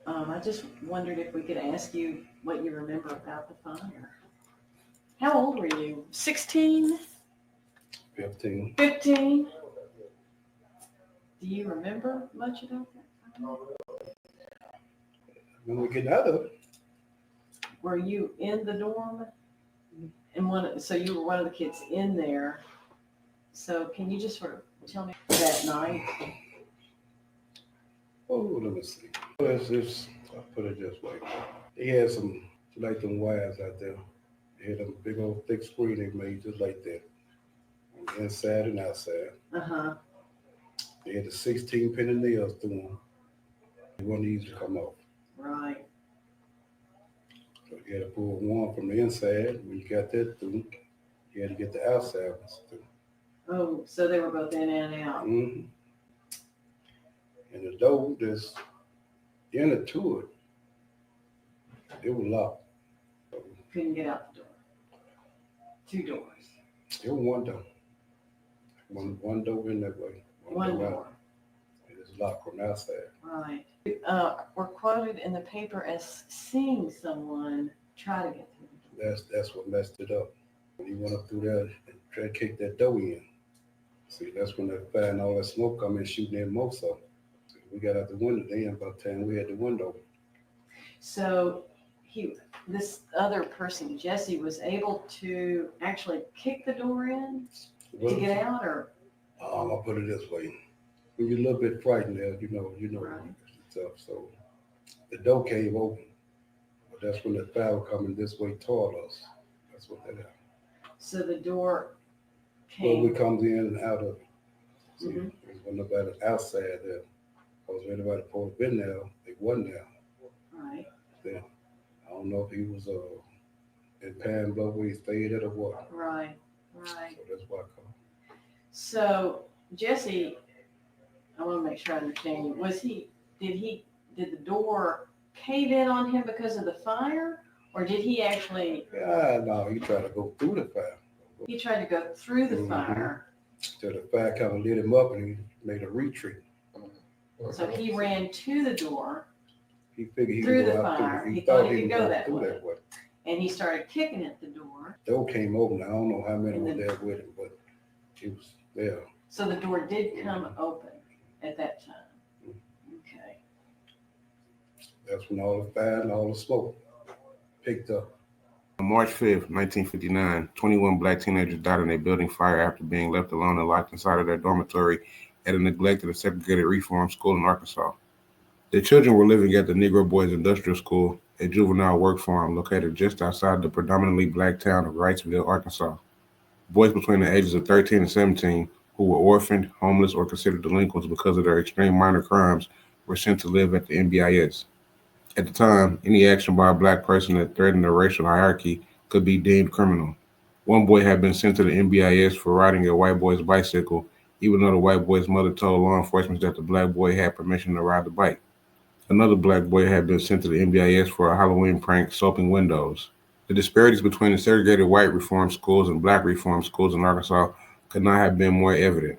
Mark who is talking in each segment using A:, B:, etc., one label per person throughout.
A: I just wondered if we could ask you what you remember about the fire. How old were you? 16?
B: 15.
A: 15? Do you remember much about that?
B: When we get out of it.
A: Were you in the dorm? And so you were one of the kids in there. So can you just sort of tell me that night?
B: Oh, let me see. I'll put it this way. They had some, like them wires out there. They had a big old thick screen they made just like that. On the inside and outside.
A: Uh-huh.
B: They had the 16 penny nails through them. They weren't easy to come off.
A: Right.
B: So you had to pull one from the inside. When you got that through, you had to get the outside ones through.
A: Oh, so they were both in and out.
B: Mm-hmm. And the door that's in to it was locked. So
A: Couldn't get out the door. 2 doors.
B: it was one door. One door in that way.
A: One door.
B: Out. It is locked from the outside.
A: Right. We're quoted in the paper as seeing someone try to get through.
B: That's what messed it up. When he went up through there and tried to kick that door in. See, that's when they find all that smoke coming shooting in most of them. We got out the window then by the time we had the window.
A: So this other person, Jesse, was able to actually kick the door in to get out, or?
B: I'll put it this way. When you're a little bit frightened there, you know
A: Right.
B: stuff. So the door came open. But that's when the fire coming this way toward us. That's what that happened.
A: So the door
B: Well, we
A: came.
B: comes in and out of it. See,
A: Mhm.
B: there's nobody outside there. Because when anybody supposed to been there, they wasn't there.
A: Right.
B: Then I don't know if he was in Pan Bluff where he stayed at or what.
A: Right.
B: So that's why I come.
A: So Jesse, I want to make sure I understand you. Did the door cave in on him because of the fire, or did he actually?
B: No, he tried to go through the fire.
A: He tried to go through the
B: Mhm.
A: fire.
B: So the fire kind of lit him up and he made a retreat.
A: So he ran to the door
B: He figured he
A: through
B: could
A: the
B: go out
A: fire.
B: through.
A: He thought he
B: was
A: could go
B: going
A: that
B: through
A: way.
B: that way.
A: and he started kicking at the door.
B: Door came open. I don't know how many
A: And
B: were
A: then-
B: there with him, but he was there.
A: So the door did come open at that time. Okay.
B: That's when all the fire and all the smoke picked up.
C: On March 5th, 1959, 21 black teenagers died in a building fire after being left alone and locked inside of their dormitory at a neglected and segregated reform school in Arkansas. The children were living at the Negro Boys Industrial School, a juvenile work farm located just outside the predominantly black town of Wrightsville, Arkansas. Boys between the ages of 13 and 17 who were orphaned, homeless, or considered delinquents because of their extreme minor crimes were sent to live at the NBIS. At the time, any action by a black person that threatened the racial hierarchy could be deemed criminal. One boy had been sent to the NBIS for riding a white boy's bicycle, even though the white boy's mother told law enforcement that the black boy had permission to ride the bike. Another black boy had been sent to the NBIS for a Halloween prank soaping windows. The disparities between the segregated white reform schools and black reform schools in Arkansas could not have been more evident.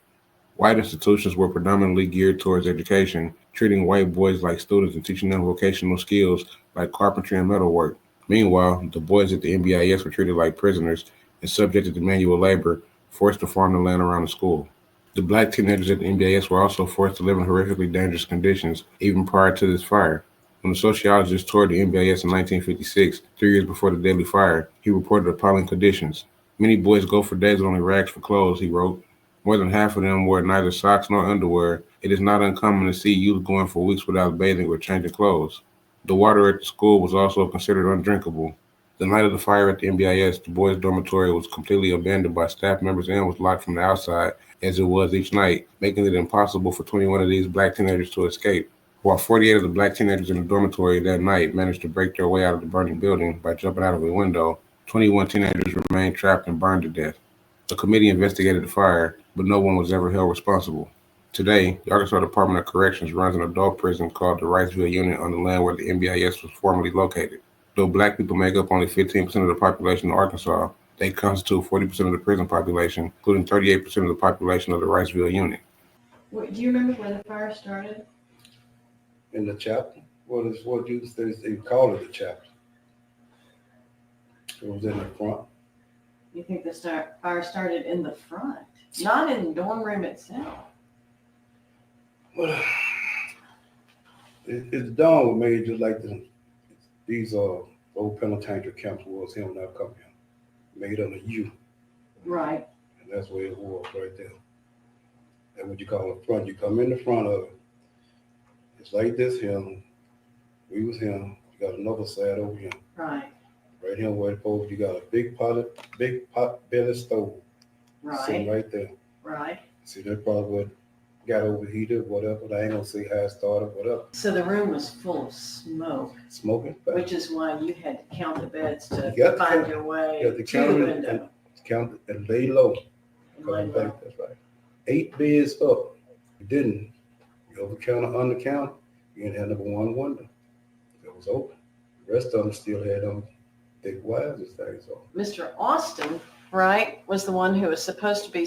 C: White institutions were predominantly geared towards education, treating white boys like students and teaching them vocational skills like carpentry and metalwork. Meanwhile, the boys at the NBIS were treated like prisoners and subjected to manual labor, forced to farm the land around the school. The black teenagers at the NBIS were also forced to live in horrifically dangerous conditions, even prior to this fire. When the sociologist toured the NBIS in 1956, 3 years before the deadly fire, he reported appalling conditions. Many boys go for days with only rags for clothes, he wrote. More than half of them wear neither socks nor underwear. It is not uncommon to see youth going for weeks without bathing or changing clothes. The water at the school was also considered undrinkable. The night of the fire at the NBIS, the boys' dormitory was completely abandoned by staff members and was locked from the outside, as it was each night, making it impossible for 21 of these black teenagers to escape. While 48 of the black teenagers in the dormitory that night managed to break their way out of the burning building by jumping out of a window, 21 teenagers remained trapped and burned to death. A committee investigated the fire, but no one was ever held responsible. Today, the Arkansas Department of Corrections runs an adult prison called the Wrightsville Unit on the land where the NBIS was formerly located. Though black people make up only 15% of the population in Arkansas, they constitute 40% of the prison population, including 38% of the population of the Wrightsville Unit.
A: Do you remember when the fire started?
B: In the chapel, what you say they call it the chapel. It was in the front.
A: You think the fire started in the front, not in the dorm room itself?
B: Well, it's done with me just like these old penitentiary camps was him when I come here. Made on a U,
A: Right.
B: and that's where it was right there. That's what you call the front. You come in the front of it. It's like this here. We was here. You got another side over here.
A: Right.
B: Right here where it goes, you got a big pot belly stove sitting
A: Right.
B: right there.
A: Right.
B: See, that probably what got overheated, whatever. I ain't gonna say how it started, whatever.
A: So the room was full of smoke,
B: Smoking.
A: which is why you had to count the beds to
B: You got to
A: find
B: count-
A: your way
B: you got to
A: to
B: count
A: the
B: it
A: window.
B: Count it and lay low.
A: And lay low.
B: That's right. 8 beds up. You didn't. You over counter, under counter, you didn't have number one window. It was open. The rest of them still had thick wires and things on.
A: Mr. Austin, right, was the one who was supposed to be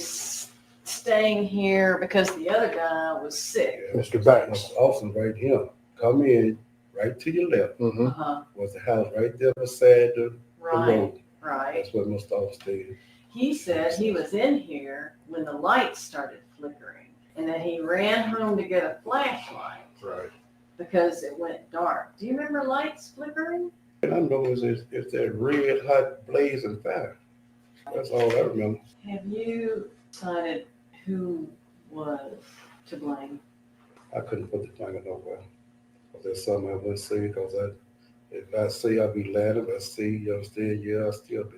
A: staying here because the other guy was sick.
B: Yeah,
D: Mr. Banks.
B: Mr. Austin right here. Come in, right to your left
D: Mm-hmm.
A: Uh-huh.
B: was the house right there beside the
A: Right.
B: road.
A: Right.
B: That's where Mr. Austin stayed.
A: He said he was in here when the lights started flickering and that he ran home to get a flashlight
B: Right.
A: because it went dark. Do you remember lights flickering?
B: And I know it's that red hot blazing fire. That's all I remember.
A: Have you decided who was to blame?
B: I couldn't put the finger nowhere. Because that's something I wouldn't say, because if I say I'll be lying, if I say, you understand, yeah, I'll still be